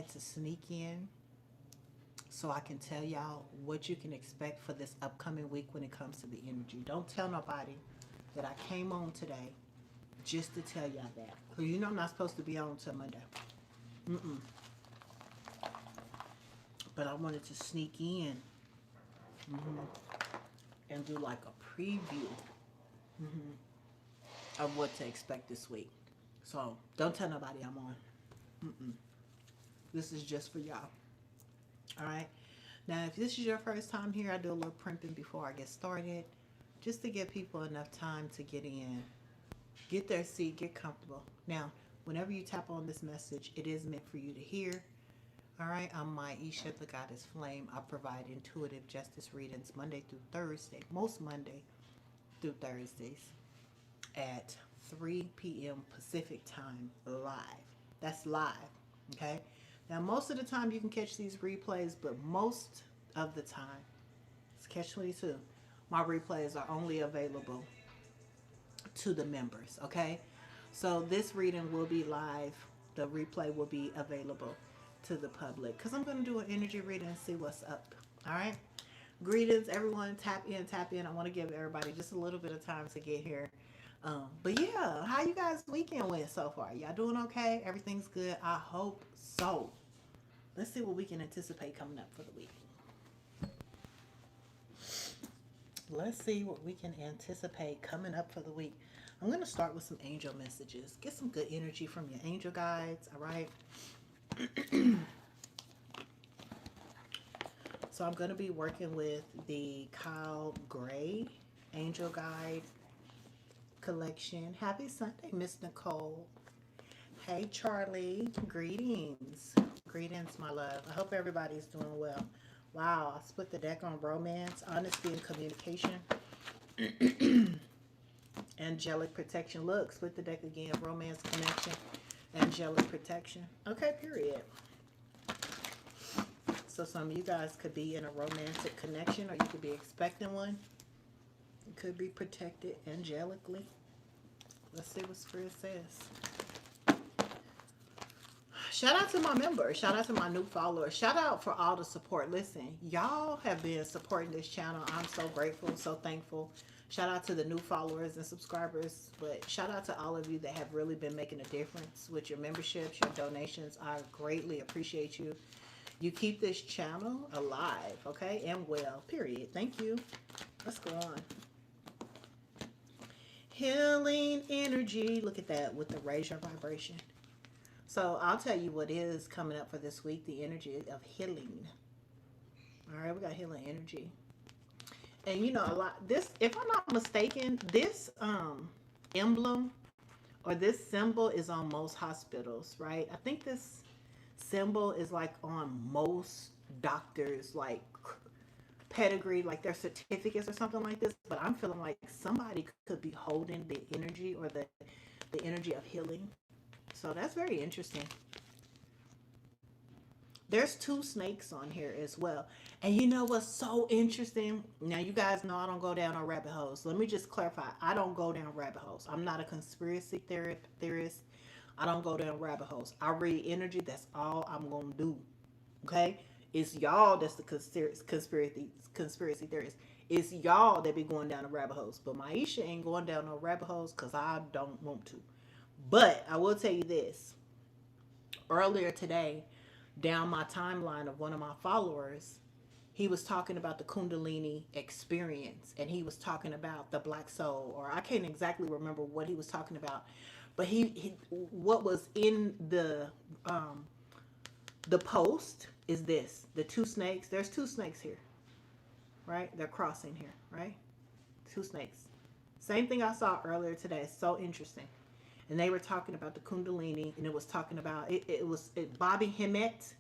wanted to sneak in so I can tell y'all what you can expect for this upcoming week when it comes to the energy. Don't tell nobody that I came on today just to tell y'all that. Because you know I'm not supposed to be on until Monday. Mm-mm. But I wanted to sneak in and do like a preview of what to expect this week. So don't tell nobody I'm on. Mm-mm. This is just for y'all. All right. Now, if this is your first time here, I do a little primping before I get started, just to give people enough time to get in, get their seat, get comfortable. Now, whenever you tap on this message, it is meant for you to hear. All right. I'm Maisha, the Goddess Flame. I provide intuitive justice readings Monday through Thursday, most Monday through Thursdays at 3 p.m. Pacific time live. That's live. Okay. Now, most of the time you can catch these replays, but most of the time, it's catch 22. My replays are only available to the members. Okay. So this reading will be live. The replay will be available to the public because I'm going to do an energy reading and see what's up. All right. Greetings, everyone. Tap in, tap in. I want to give everybody just a little bit of time to get here. But yeah, how you guys' weekend went so far? Y'all doing okay? Everything's good? I hope so. Let's see what we can anticipate coming up for the week. Let's see what we can anticipate coming up for the week. I'm going to start with some angel messages. Get some good energy from your angel guides, all right? So I'm going to be working with the Kyle Gray Angel Guide collection. Happy Sunday, Miss Nicole. Hey, Charlie. Greetings. Greetings, my love. I hope everybody's doing well. Wow, I split the deck on romance, honesty, and communication. Angelic protection. Look, split the deck again. Romance, connection, angelic protection. Okay, period. So some of you guys could be in a romantic connection, or you could be expecting one. You could be protected angelically. Let's see what Spirit says. Shout out to my members. Shout out to my new followers. Shout out for all the support. Listen, y'all have been supporting this channel. I'm so grateful, so thankful. Shout out to the new followers and subscribers. But shout out to all of you that have really been making a difference with your memberships, your donations. I greatly appreciate you. You keep this channel alive, okay, and well, period. Thank you. Let's go on. Healing energy. Look at that with the raise your vibration. So I'll tell you what is coming up for this week. The energy of healing. All right, we got healing energy. And you know, a lot, this, if I'm not mistaken, this emblem or this symbol is on most hospitals, right? I think this symbol is like on most doctors, like pedigree, like their certificates or something like this. But I'm feeling like somebody could be holding the energy or the energy of healing. So that's very interesting. There's 2 snakes on here as well. And you know what's so interesting? Now, you guys know I don't go down on rabbit holes. Let me just clarify. I don't go down rabbit holes. I'm not a conspiracy theorist. I don't go down rabbit holes. I read energy. That's all I'm going to do. Okay? It's y'all that's the conspiracy theorists. It's y'all that be going down the rabbit holes. But Maisha ain't going down no rabbit holes because I don't want to. But I will tell you this. Earlier today, down my timeline of one of my followers, he was talking about the Kundalini experience, and he was talking about the black soul, or I can't exactly remember what he was talking about, but he what was in the post is this: the 2 snakes. There's 2 snakes here, right? They're crossing here, right? 2 snakes. Same thing I saw earlier today. So interesting. And they were talking about the Kundalini, and it was talking about it was Bobby Hemmit.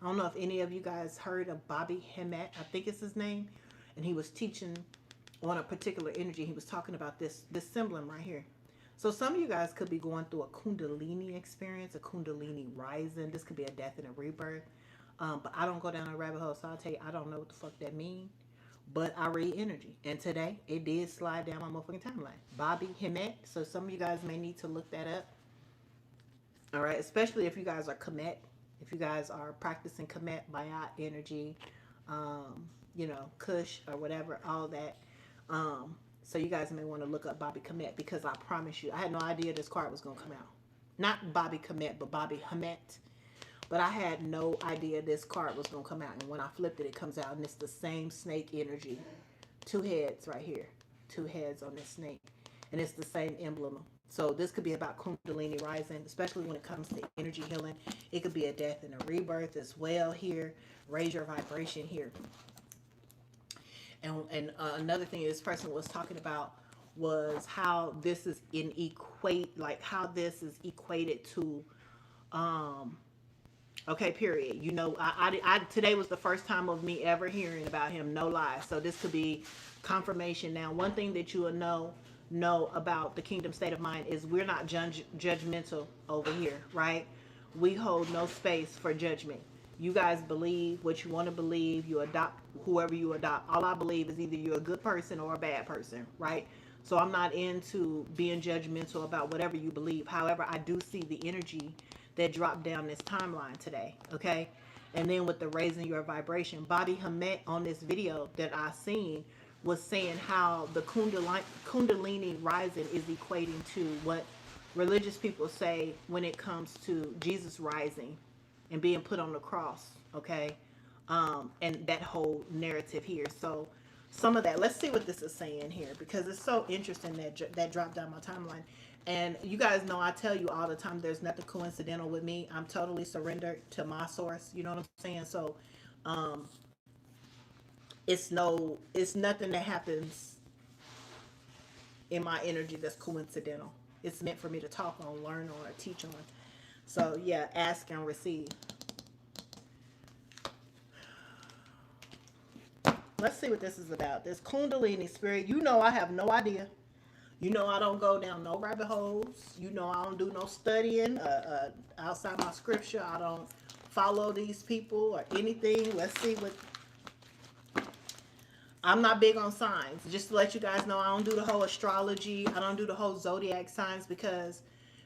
I don't know if any of you guys heard of Bobby Hemmit. I think it's his name. And he was teaching on a particular energy. He was talking about this symbol right here. So some of you guys could be going through a Kundalini experience, a Kundalini rising. This could be a death and a rebirth. But I don't go down a rabbit hole, so I'll tell you, I don't know what the fuck that means. But I read energy. And today, it did slide down my motherfucking timeline. Bobby Hemmit. So some of you guys may need to look that up. All right. Especially if you guys are Kemet. If you guys are practicing Kemet, Bayat energy, you know, Kush or whatever, all that. So you guys may want to look up Bobby Kemet, because I promise you, I had no idea this card was going to come out. Not Bobby Kemet, but Bobby Hemmit. But I had no idea this card was going to come out. And when I flipped it, it comes out, and it's the same snake energy. Two heads right here. Two heads on this snake. And it's the same emblem. So this could be about Kundalini rising, especially when it comes to energy healing. It could be a death and a rebirth as well here. Raise your vibration here. And another thing this person was talking about was how this is how this is equated to, okay, period. You know, I today was the first time of me ever hearing about him, no lie. So this could be confirmation. Now, one thing that you will know about the kingdom state of mind is we're not judgmental over here, right? We hold no space for judgment. You guys believe what you want to believe. You adopt whoever you adopt. All I believe is either you're a good person or a bad person, right? So I'm not into being judgmental about whatever you believe. However, I do see the energy that dropped down this timeline today, okay? And then with the raising your vibration, Bobby Hemmit on this video that I seen was saying how the Kundalini rising is equating to what religious people say when it comes to Jesus rising and being put on the cross, okay? And that whole narrative here. So some of that, let's see what this is saying here, because it's so interesting that dropped down my timeline. And you guys know I tell you all the time, there's nothing coincidental with me. I'm totally surrendered to my source. You know what I'm saying? So it's nothing that happens in my energy that's coincidental. It's meant for me to talk on, learn on, or teach on. So yeah, ask and receive. Let's see what this is about. This Kundalini spirit. You know I have no idea. You know I don't go down no rabbit holes. You know I don't do no studying outside my scripture. I don't follow these people or anything. Let's see what... I'm not big on signs. Just to let you guys know, I don't do the whole astrology. I don't do the whole zodiac signs, because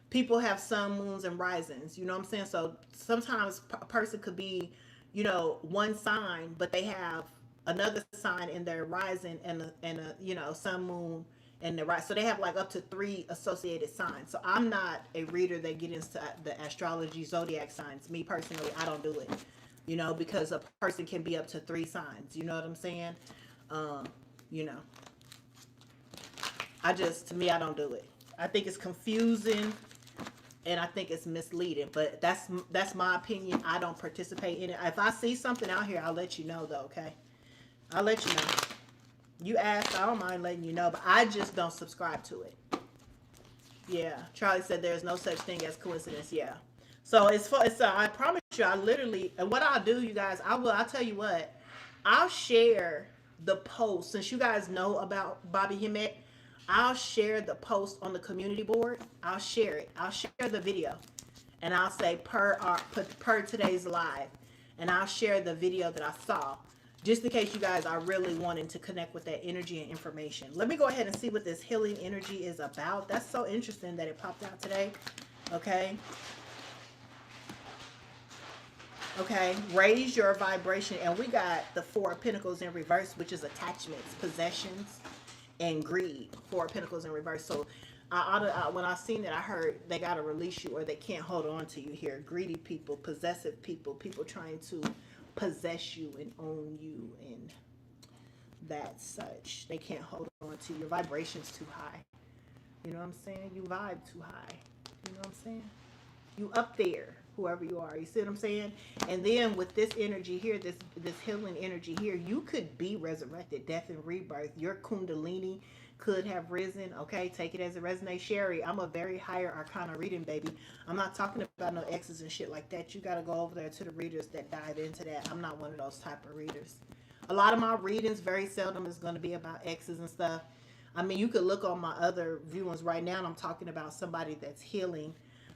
people have sun, moons, and risings. You know what I'm saying? So sometimes a person could be, you know, one sign, but they have another sign in their rising and a you know, sun, moon, and the rise. So they have like up to 3 associated signs. So I'm not a reader that get into the astrology zodiac signs. Me personally, I don't do it. You know, because a person can be up to 3 signs. You know what I'm saying? You know, to me, I don't do it. I think it's confusing, and I think it's misleading, but that's my opinion. I don't participate in it. If I see something out here, I'll let you know though, okay? I'll let you know. You asked, I don't mind letting you know, but I just don't subscribe to it. Yeah, Charlie said there's no such thing as coincidence. Yeah. So I promise you, I literally, and what I'll do, you guys, I'll tell you what, I'll share the post. Since you guys know about Bobby Hemmit, I'll share the post on the community board. I'll share it. I'll share the video, and I'll say per today's live, and I'll share the video that I saw, just in case you guys are really wanting to connect with that energy and information. Let me go ahead and see what this healing energy is about. That's so interesting that it popped out today. Okay. Okay, raise your vibration. And we got the 4 of Pentacles in reverse, which is attachments, possessions, and greed. 4 of Pentacles in reverse. So when I seen it, I heard they got to release you, or they can't hold on to you here. Greedy people, possessive people, people trying to possess you and own you, and that such. They can't hold on to you. Your vibration's too high. You know what I'm saying? You vibe too high. You know what I'm saying? You up there, whoever you are. You see what I'm saying? And then with this energy here, this healing energy here, you could be resurrected, death and rebirth. Your Kundalini could have risen. Okay, take it as it resonates. Sherry, I'm a very higher arcana reading, baby. I'm not talking about no X's and shit like that. You got to go over there to the readers that dive into that. I'm not one of those type of readers. A lot of my readings very seldom is going to be about X's and stuff. I mean, you could look on my other viewings right now, and I'm talking about somebody that's healing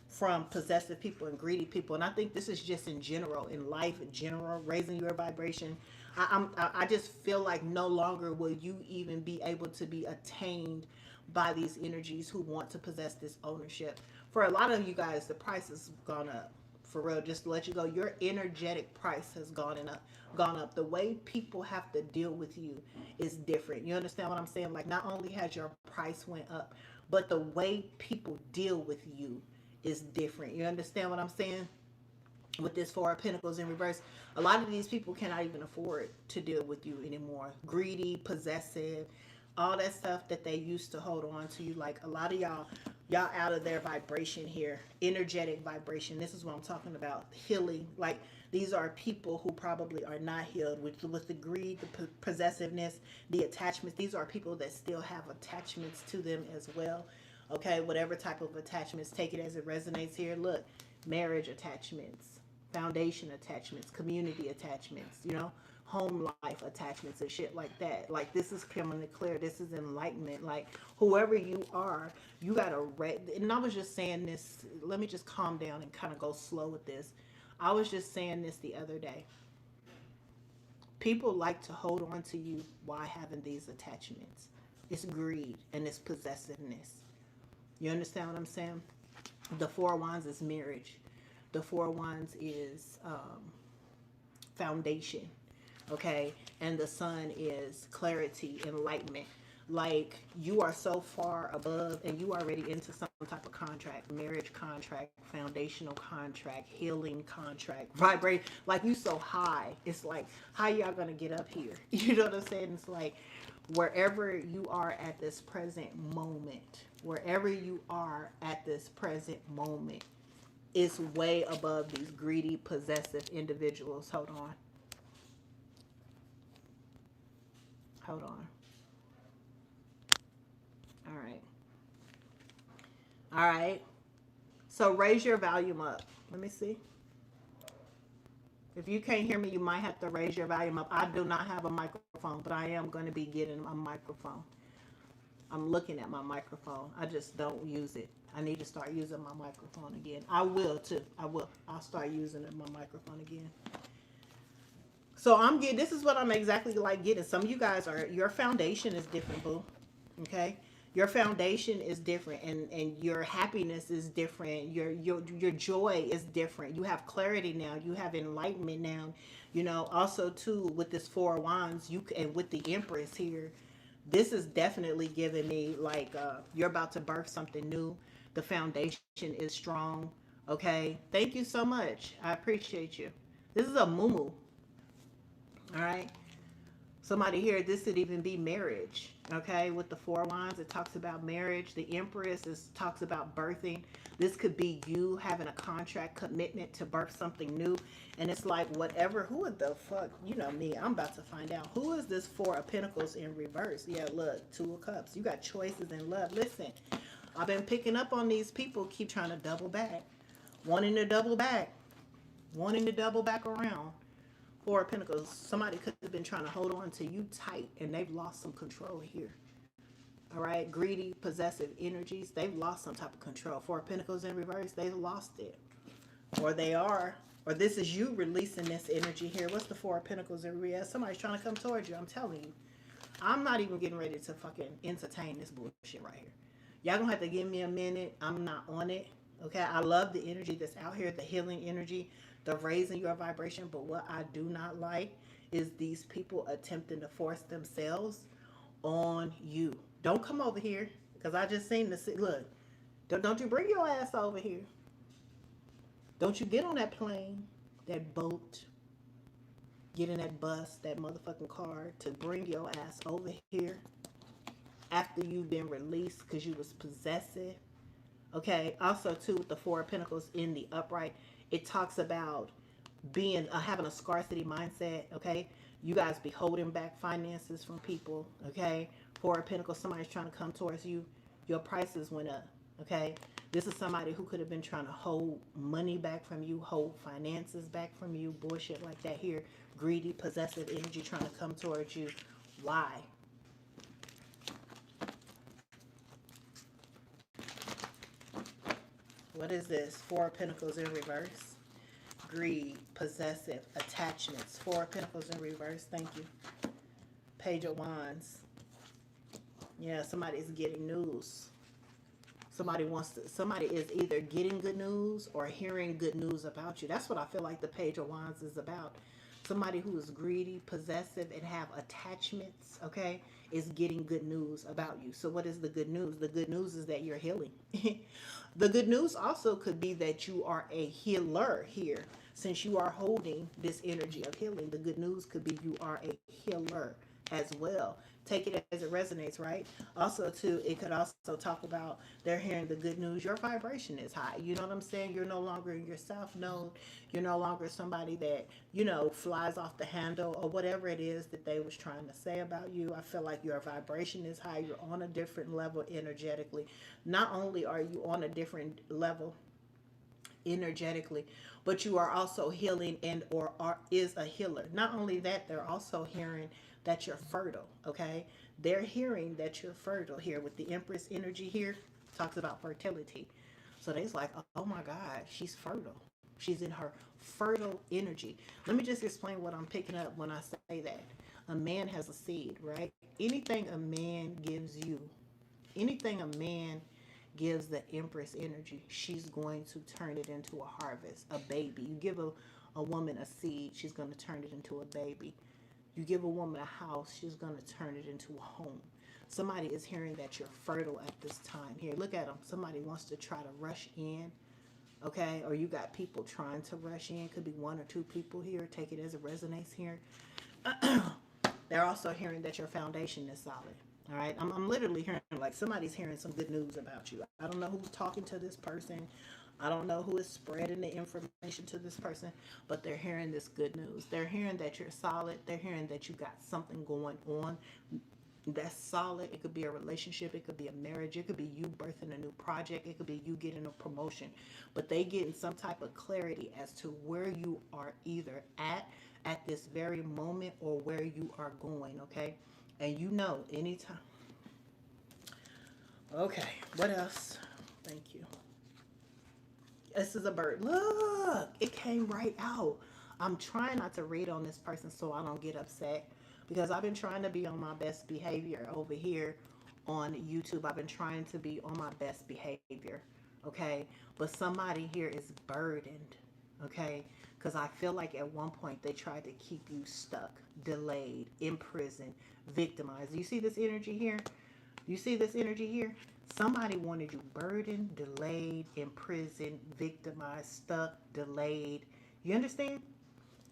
from possessive people and greedy people. And I think this is just in general, in life in general, raising your vibration. I just feel like no longer will you even be able to be attained by these energies who want to possess this ownership. For a lot of you guys, the price has gone up For real, just to let you go, your energetic price has gone up. The way people have to deal with you is different. You understand what I'm saying? Like, not only has your price went up, but the way people deal with you is different. You understand what I'm saying? With this Four of Pentacles in reverse, a lot of these people cannot even afford to deal with you anymore. Greedy, possessive, all that stuff that they used to hold on to you. Like, a lot of y'all out of their vibration here, energetic vibration. This is what I'm talking about. Healing. Like, these are people who probably are not healed with the greed, the possessiveness, the attachments. These are people that still have attachments to them as well. Okay, whatever type of attachments, take it as it resonates here. Look, marriage attachments, foundation attachments, community attachments, you know, home life attachments and shit like that. Like, this is coming clear. This is enlightenment. Like, whoever you are, you gotta and I was just saying this, let me just calm down and kind of go slow with this. I was just saying this the other day. People like to hold on to you while having these attachments. It's greed and it's possessiveness. You understand what I'm saying? The Four of Wands is marriage. The Four of Wands is foundation, okay? And the Sun is clarity, enlightenment. Like, you are so far above and you already into some type of contract, marriage contract, foundational contract, healing contract, vibrate. Like, you so high. It's like, how y'all gonna get up here? You know what I'm saying? It's like, wherever you are at this present moment, wherever you are at this present moment, is way above these greedy, possessive individuals. Hold on. Hold on. All right. All right. So raise your volume up. Let me see. If you can't hear me, you might have to raise your volume up. I do not have a microphone, but I am going to be getting a microphone. I'm looking at my microphone. I just don't use it. I need to start using my microphone again. I will too. I will. I'll start using my microphone again. So I'm getting, this is what I'm exactly like getting. Some of you guys are, your foundation is different, boo. Okay? Your foundation is different, and your happiness is different. Your joy is different. You have clarity now. You have enlightenment now. You know, also too, with this Four of Wands, and with the Empress here, this is definitely giving me like you're about to birth something new. The foundation is strong. Okay, thank you so much. I appreciate you. This is a muumuu. All right. Somebody here, this could even be marriage. Okay, with the Four of Wands, it talks about marriage. The Empress talks about birthing. This could be you having a contract commitment to birth something new. And it's like, whatever, who the fuck, you know me, I'm about to find out. Who is this Four of Pentacles in reverse? Yeah, look, Two of Cups. You got choices in love. Listen, I've been picking up on these people keep trying to double back. Wanting to double back. Wanting to double back around. Four of Pentacles. Somebody could have been trying to hold on to you tight, and they've lost some control here. All right, greedy, possessive energies, they've lost some type of control. Four of Pentacles in reverse, they've lost it. Or they are, or this is you releasing this energy here. What's the Four of Pentacles in reverse? Somebody's trying to come towards you, I'm telling you. I'm not even getting ready to fucking entertain this bullshit right here. Y'all gonna have to give me a minute. I'm not on it. Okay, I love the energy that's out here, the healing energy, the raising your vibration. But what I do not like is these people attempting to force themselves on you. Don't come over here, because I just seen this. Look, don't you bring your ass over here. Don't you get on that plane, that boat, get in that bus, that motherfucking car to bring your ass over here after you've been released because you was possessive. Okay, also too, with the Four of Pentacles in the upright, it talks about being having a scarcity mindset. Okay, you guys be holding back finances from people. Okay, Four of Pentacles, somebody's trying to come towards you, your prices went up. Okay, this is somebody who could have been trying to hold money back from you, hold finances back from you, bullshit like that here. Greedy, possessive energy trying to come towards you. Why? What is this? Four of Pentacles in reverse. Greed, possessive, attachments. Four of Pentacles in reverse. Thank you. Page of Wands. Yeah, somebody's getting news. Somebody is either getting good news or hearing good news about you. That's what I feel like the Page of Wands is about. Somebody who is greedy, possessive, and have attachments, okay, is getting good news about you. So what is the good news? The good news is that you're healing. The good news also could be that you are a healer here. Since you are holding this energy of healing, the good news could be you are a healer as well. Take it as it resonates, right? Also, too, it could also talk about they're hearing the good news. Your vibration is high. You know what I'm saying? You're no longer in your self node. You're no longer somebody that, flies off the handle or whatever it is that they was trying to say about you. I feel like your vibration is high. You're on a different level energetically. Not only are you on a different level energetically, but you are also healing and or are is a healer. Not only that, they're also hearing that you're fertile. Okay, they're hearing that you're fertile here with the Empress energy here. Talks about fertility. So they's like, oh my God, she's fertile. She's in her fertile energy. Let me just explain what I'm picking up when I say that. A man has a seed, right? Anything a man gives you, anything a man gives the Empress energy, she's going to turn it into a harvest, a baby. You give a woman a seed, she's going to turn it into a baby. You give a woman a house, she's going to turn it into a home. Somebody is hearing that you're fertile at this time. Here, look at them. Somebody wants to try to rush in, okay? Or you got people trying to rush in. Could be one or two people here. Take it as it resonates here. They're also hearing that your foundation is solid. All right. I'm literally hearing like somebody's hearing some good news about you. I don't know who's talking to this person. I don't know who is spreading the information to this person, but they're hearing this good news. They're hearing that you're solid. They're hearing that you got something going on that's solid. It could be a relationship. It could be a marriage. It could be you birthing a new project. It could be you getting a promotion. But they getting some type of clarity as to where you are either at this very moment or where you are going, okay? And anytime. Okay, what else? Thank you. This is a bird. Look, it came right out. I'm trying not to read on this person so I don't get upset because I've been trying to be on my best behavior over here on YouTube. I've been trying to be on my best behavior, okay? But somebody here is burdened, okay? Because I feel like at one point they tried to keep you stuck, delayed, imprisoned, victimized. You see this energy here? You see this energy here? Somebody wanted you burdened, delayed, imprisoned, victimized, stuck, delayed. You understand?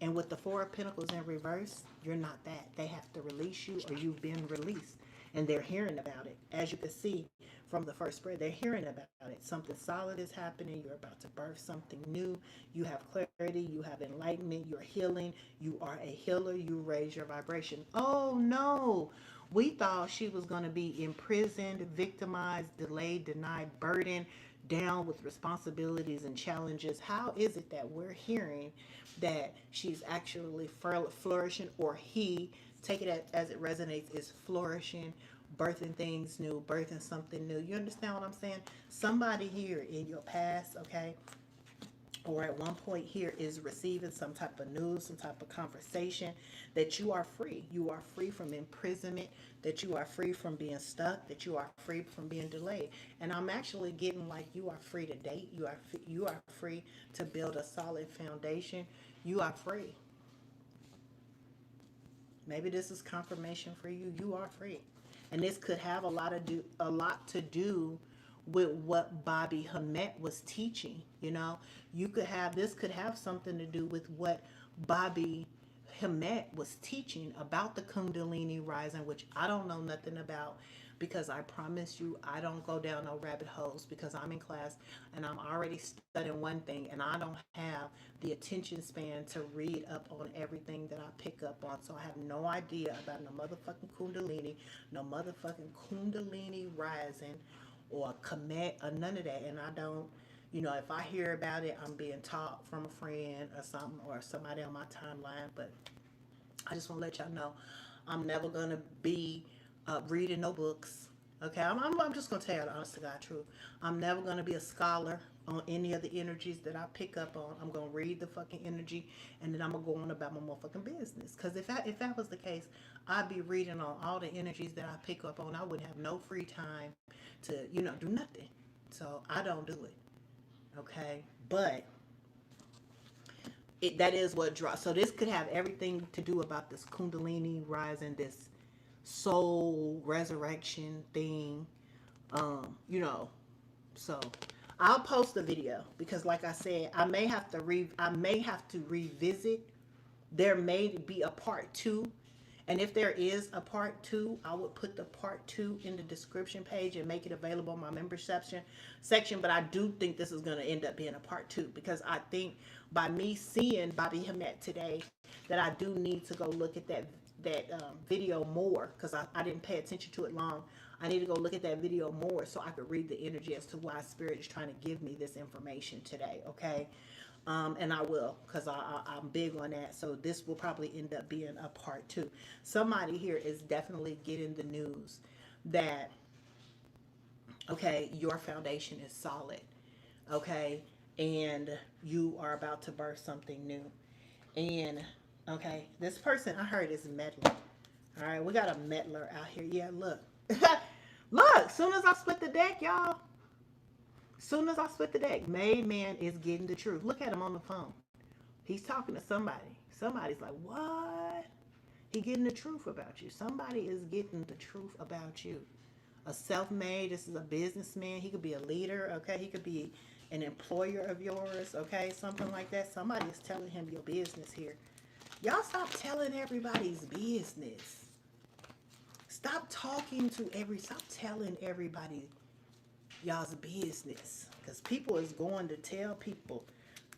And with the Four of Pentacles in reverse, you're not that. They have to release you or you've been released. And they're hearing about it. As you can see from the first spread, they're hearing about it. Something solid is happening. You're about to birth something new. You have clarity. You have enlightenment. You're healing. You are a healer. You raise your vibration. Oh, no. We thought she was going to be imprisoned, victimized, delayed, denied, burdened, down with responsibilities and challenges. How is it that we're hearing that she's actually flourishing, or he, take it as it resonates, is flourishing, birthing things new, birthing something new? You understand what I'm saying? Somebody here in your past, okay, or at one point here is receiving some type of news, some type of conversation that you are free. You are free from imprisonment, that you are free from being stuck, that you are free from being delayed. And I'm actually getting like you are free to date. You are free to build a solid foundation. You are free. Maybe this is confirmation for you. You are free. And this could have a lot to do with what Bobby Hemmit was teaching. This could have something to do with what Bobby Hemmit was teaching about the Kundalini rising, which I don't know nothing about, because I promise you I don't go down no rabbit holes, because I'm in class and I'm already studying one thing and I don't have the attention span to read up on everything that I pick up on. So I have no idea about no motherfucking Kundalini, no motherfucking Kundalini rising or commit or none of that. And I don't, if I hear about it, I'm being taught from a friend or something, or somebody on my timeline. But I just want to let y'all know I'm never going to be reading no books. Okay, I'm just going to tell you the honest to God truth. I'm never going to be a scholar on any of the energies that I pick up on. I'm going to read the fucking energy, and then I'm going to go on about my motherfucking business. Because if that was the case, I'd be reading on all the energies that I pick up on. I wouldn't have no free time to, do nothing. So I don't do it. Okay. But that is what draws. So this could have everything to do about this Kundalini rising, this soul resurrection thing. You know, so I'll post the video because, like I said, I may have to revisit. There may be a part 2, and if there is a part 2, I would put the part 2 in the description page and make it available in my membership section. But I do think this is going to end up being a part 2 because I think by me seeing Bobby Hemmit today, that I do need to go look at that video more because I didn't pay attention to it long. I need to go look at that video more so I could read the energy as to why Spirit is trying to give me this information today, okay? And I will, because I'm big on that. So this will probably end up being a part 2. Somebody here is definitely getting the news that, okay, your foundation is solid, okay? And you are about to birth something new. And, okay, this person I heard is meddling. All right, we got a meddler out here. Yeah, look. Look, soon as I split the deck, y'all. Soon as I split the deck, made man is getting the truth. Look at him on the phone. He's talking to somebody. Somebody's like, what? He getting the truth about you. Somebody is getting the truth about you. A self-made, this is a businessman. He could be a leader, okay? He could be an employer of yours, okay? Something like that. Somebody is telling him your business here. Y'all stop telling everybody's business. Stop talking to stop telling everybody y'all's business. Because people is going to tell people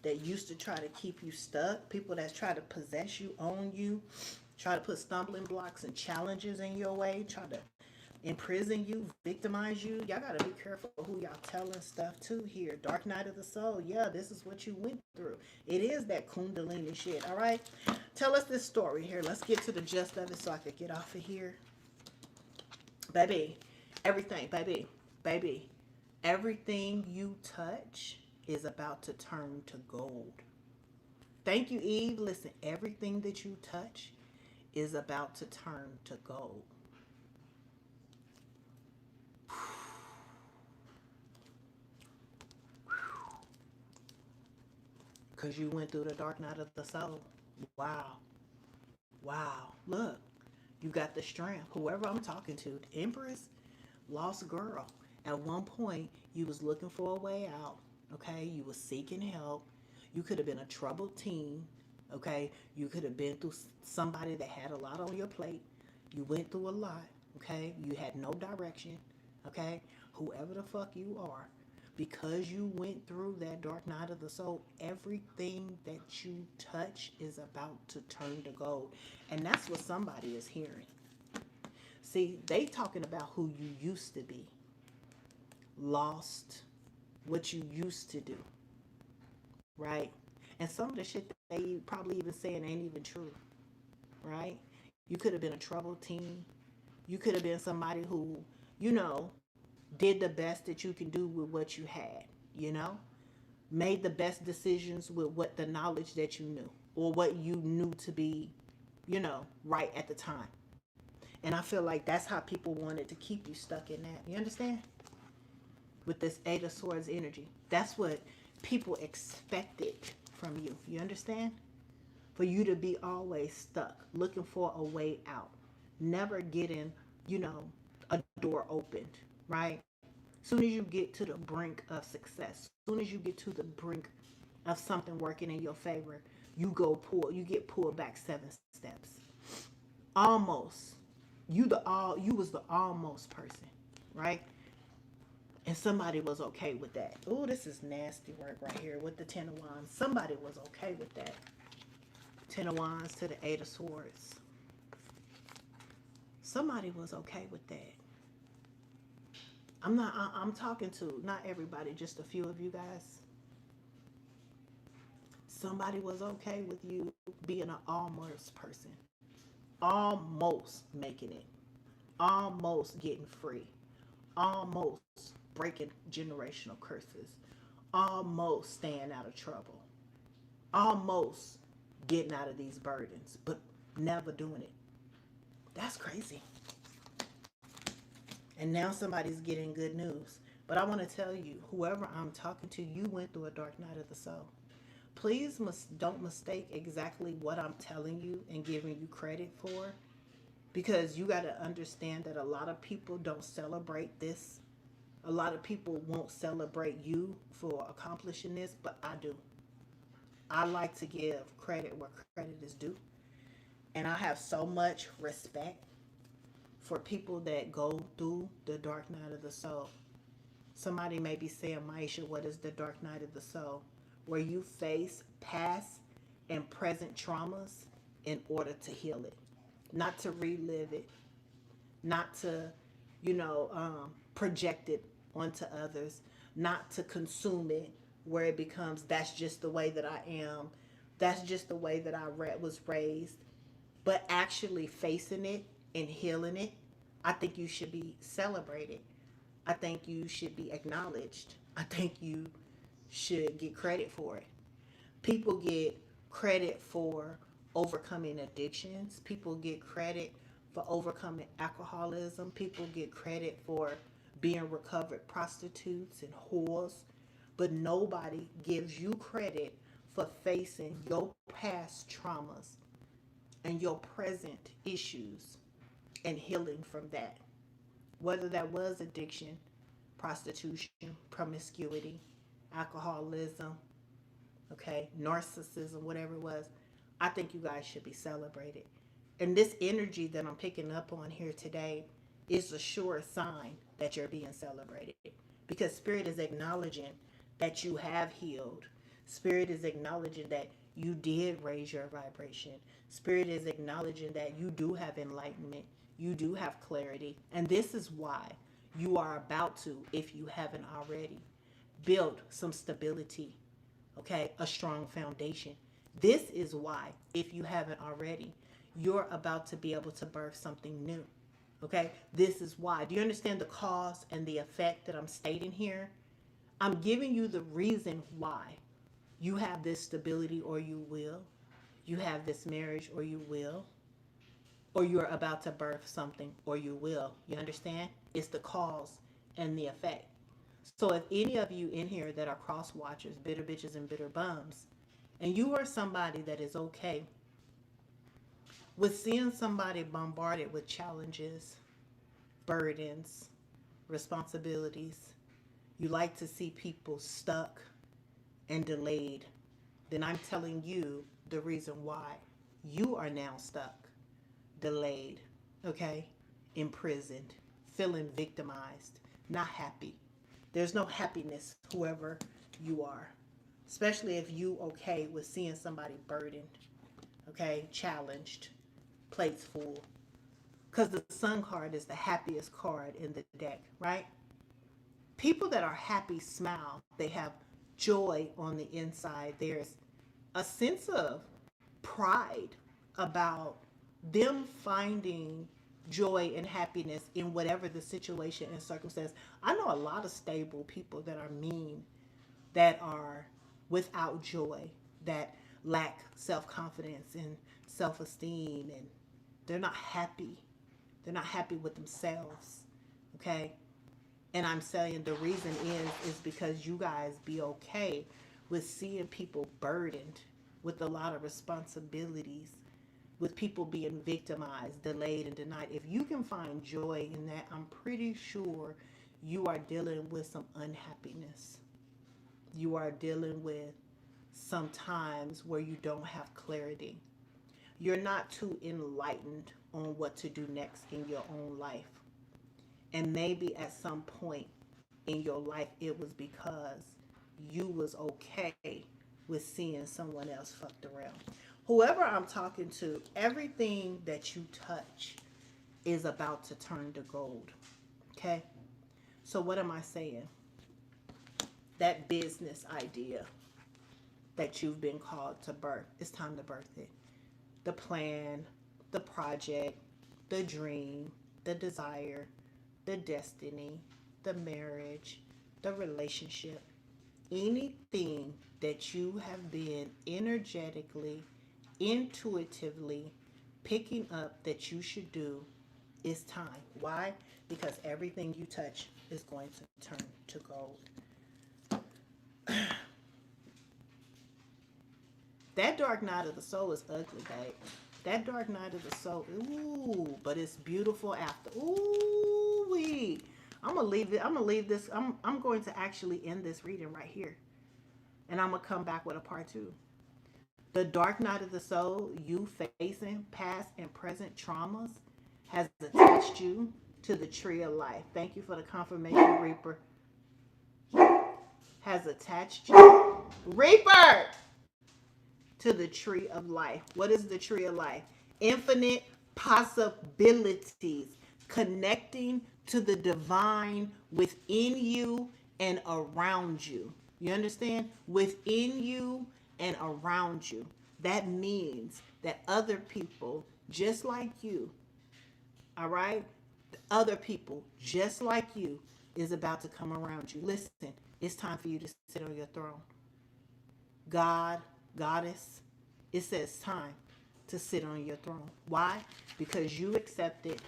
that used to try to keep you stuck. People that's try to possess you, own you, try to put stumbling blocks and challenges in your way, try to imprison you, victimize you. Y'all got to be careful who y'all telling stuff to here. Dark night of the soul. Yeah, this is what you went through. It is that Kundalini shit, all right? Tell us this story here. Let's get to the gist of it so I could get off of here. Baby, everything, baby, everything you touch is about to turn to gold. Thank you, Eve. Listen, everything that you touch is about to turn to gold. Because you went through the dark night of the soul. Wow. Wow. Look. You got the strength. Whoever I'm talking to, the Empress, lost girl. At one point, you was looking for a way out. Okay, you was seeking help. You could have been a troubled teen. Okay, you could have been through somebody that had a lot on your plate. You went through a lot. Okay, you had no direction. Okay, whoever the fuck you are, because you went through that dark night of the soul, everything that you touch is about to turn to gold. And that's what somebody is hearing. See, they talking about who you used to be. Lost, what you used to do. Right? And some of the shit that they probably even saying ain't even true. Right? You could have been a troubled teen. You could have been somebody who, you know, did the best that you can do with what you had, you know, made the best decisions with what the knowledge that you knew or what you knew to be, you know, right at the time. And I feel like that's how people wanted to keep you stuck in that. You understand? With this Eight of Swords energy. That's what people expected from you. You understand? For you to be always stuck, looking for a way out, never getting, you know, a door opened. Right? Soon as you get to the brink of success, soon as you get to the brink of something working in your favor, you get pulled back 7 steps. Almost. You was the almost person, right? And somebody was okay with that. Oh, this is nasty work right here with the 10 of Wands. Somebody was okay with that. 10 of Wands to the 8 of Swords. Somebody was okay with that. I'm talking to not everybody, just a few of you guys. Somebody was okay with you being an almost person. Almost making it. Almost getting free. Almost breaking generational curses. Almost staying out of trouble. Almost getting out of these burdens, but never doing it. That's crazy. And now somebody's getting good news. But I want to tell you, whoever I'm talking to, you went through a dark night of the soul. Please don't mistake exactly what I'm telling you and giving you credit for, because you got to understand that a lot of people don't celebrate this. A lot of people won't celebrate you for accomplishing this, but I do. I like to give credit where credit is due. And I have so much respect for people that go through the dark night of the soul. Somebody may be saying, Maisha, what is the dark night of the soul? Where you face past and present traumas in order to heal it, not to relive it, not to, project it onto others, not to consume it where it becomes, that's just the way that I am, that's just the way that I was raised, but actually facing it and healing it. I think you should be celebrated. I think you should be acknowledged. I think you should get credit for it. People get credit for overcoming addictions. People get credit for overcoming alcoholism. People get credit for being recovered prostitutes and whores. But nobody gives you credit for facing your past traumas and your present issues and healing from that. Whether that was addiction, prostitution, promiscuity, alcoholism, okay, narcissism, whatever it was, I think you guys should be celebrated. And this energy that I'm picking up on here today is a sure sign that you're being celebrated, because Spirit is acknowledging that you have healed. Spirit is acknowledging that you did raise your vibration. Spirit is acknowledging that you do have enlightenment. You do have clarity. And this is why you are about to, if you haven't already, build some stability, okay? A strong foundation. This is why, if you haven't already, you're about to be able to birth something new, okay? This is why. Do you understand the cause and the effect that I'm stating here? I'm giving you the reason why you have this stability, or you will. You have this marriage, or you will. Or you're about to birth something, or you will. You understand? It's the cause and the effect. So if any of you in here that are cross watchers, bitter bitches and bitter bums, and you are somebody that is okay with seeing somebody bombarded with challenges, burdens, responsibilities, you like to see people stuck and delayed, then I'm telling you the reason why you are now stuck, delayed, okay, imprisoned, feeling victimized, not happy. There's no happiness, whoever you are, especially if you okay with seeing somebody burdened, okay, challenged, plates full. Because the Sun card is the happiest card in the deck, right? People that are happy smile. They have joy on the inside. There's a sense of pride about them finding joy and happiness in whatever the situation and circumstance. I know a lot of stable people that are mean, that are without joy, that lack self-confidence and self-esteem, and they're not happy. They're not happy with themselves, okay? And I'm saying the reason is because you guys be okay with seeing people burdened with a lot of responsibilities, with people being victimized, delayed, and denied. If you can find joy in that, I'm pretty sure you are dealing with some unhappiness. You are dealing with some times where you don't have clarity. You're not too enlightened on what to do next in your own life. And maybe at some point in your life, it was because you was okay with seeing someone else fucked around. Whoever I'm talking to, everything that you touch is about to turn to gold. Okay? So what am I saying? That business idea that you've been called to birth, it's time to birth it. The plan, the project, the dream, the desire, the destiny, the marriage, the relationship, anything that you have been energetically, intuitively picking up that you should do, is time. Why? Because everything you touch is going to turn to gold. That dark night of the soul is ugly, babe. That dark night of the soul, ooh, but it's beautiful after. Ooh wee. I'm gonna leave it. I'm gonna leave this. I'm going to actually end this reading right here, and I'm gonna come back with a part 2. The dark night of the soul, you facing past and present traumas, has attached you to the tree of life. Thank you for the confirmation, Reaper. Has attached you, Reaper, to the tree of life. What is the tree of life? Infinite possibilities, connecting to the divine within you and around you. You understand? Within you and around you. That means that other people just like you, all right? Other people just like you is about to come around you. Listen, it's time for you to sit on your throne. God, Goddess, it says time to sit on your throne. Why? Because you accepted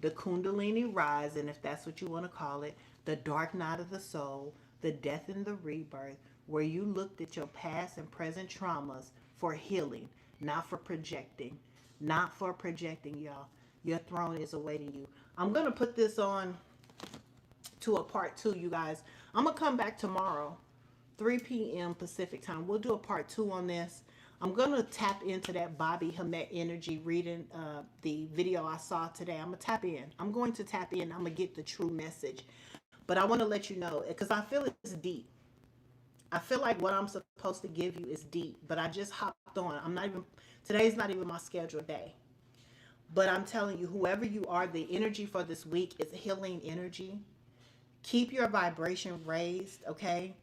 the Kundalini rise, and if that's what you want to call it, the dark night of the soul, the death and the rebirth, where you looked at your past and present traumas for healing, not for projecting. Not for projecting, y'all. Your throne is awaiting you. I'm going to put this on to a part 2, you guys. I'm going to come back tomorrow, 3 p.m. Pacific time. We'll do a part 2 on this. I'm going to tap into that Bobby Hemmit energy reading the video I saw today. I'm going to tap in. I'm going to tap in. I'm going to get the true message. But I want to let you know, because I feel it's deep. I feel like what I'm supposed to give you is deep. But I just hopped on. Today's not even my scheduled day. But I'm telling you, whoever you are, the energy for this week is healing energy. Keep your vibration raised, okay?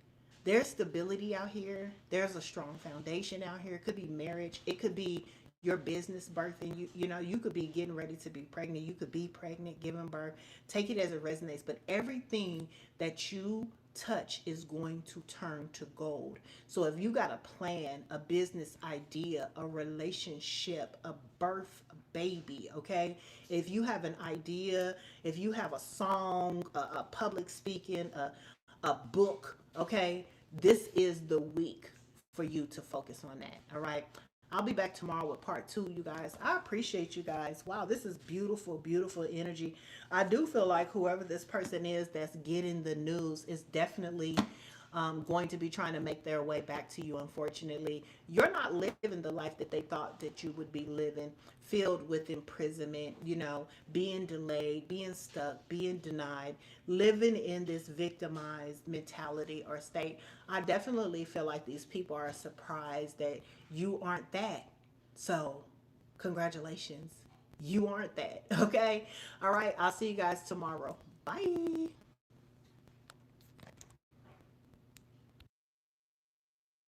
There's stability out here. There's a strong foundation out here. It could be marriage. It could be your business birthing. You could be getting ready to be pregnant. You could be pregnant, giving birth. Take it as it resonates. But everything that you touch is going to turn to gold. So if you got a plan, a business idea, a relationship, a birth, a baby, okay? If you have an idea, if you have a song, a public speaking, a book, okay? This is the week for you to focus on that, all right? I'll be back tomorrow with part 2, you guys. I appreciate you guys. Wow, this is beautiful, beautiful energy. I do feel like whoever this person is that's getting the news is definitely going to be trying to make their way back to you. Unfortunately, you're not living the life that they thought that you would be living, filled with imprisonment, being delayed, being stuck, being denied, living in this victimized mentality or state. I definitely feel like these people are surprised that you aren't that. So congratulations, you aren't that. Okay, all right, I'll see you guys tomorrow. Bye.